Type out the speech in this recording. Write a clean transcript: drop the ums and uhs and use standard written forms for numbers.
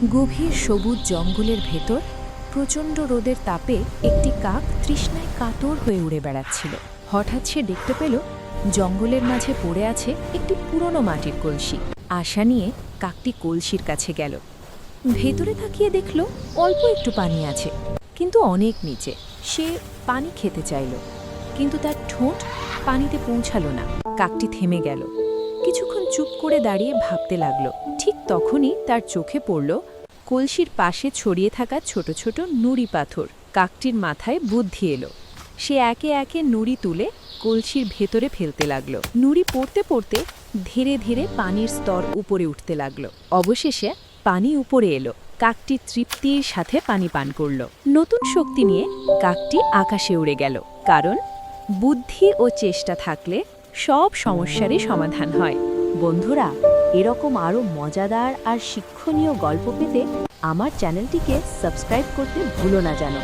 গভীর সবুজ জঙ্গলের ভেতর প্রচণ্ড রোদের তাপে একটি কাক তৃষ্ণায় কাতর হয়ে উড়ে বেড়াচ্ছিল। হঠাৎ সে দেখতে পেল জঙ্গলের মাঝে পড়ে আছে একটি পুরনো মাটির কলসি। আশা নিয়ে কাকটি কলসির কাছে গেল। ভেতরে তাকিয়ে দেখল অল্প একটু পানি আছে, কিন্তু অনেক নিচে। সে পানি খেতে চাইল, কিন্তু তার ঠোঁট পানিতে পৌঁছালো না। কাকটি থেমে গেল, কিছুক্ষণ চুপ করে দাঁড়িয়ে ভাবতে লাগলো। ঠিক তখনই তার চোখে পড়ল কলসির পাশে ছড়িয়ে থাকা ছোট ছোট নুড়ি পাথর। কাকটির মাথায় বুদ্ধি এলো। সে একে একে নুড়ি তুলে কলসির ভেতরে ফেলতে লাগলো। নুড়ি পড়তে পড়তে ধীরে ধীরে পানির স্তর উপরে উঠতে লাগলো। অবশেষে পানি উপরে এলো। কাকটি তৃপ্তির সাথে পানি পান করল। নতুন শক্তি নিয়ে কাকটি আকাশে উড়ে গেল, কারণ বুদ্ধি ও চেষ্টা থাকলে সব সমস্যারই সমাধান হয়। বন্ধুরা, এরকম আরও মজাদার আর শিক্ষণীয় গল্প পেতে আমার চ্যানেলটিকে সাবস্ক্রাইব করতে ভুলো না যেন।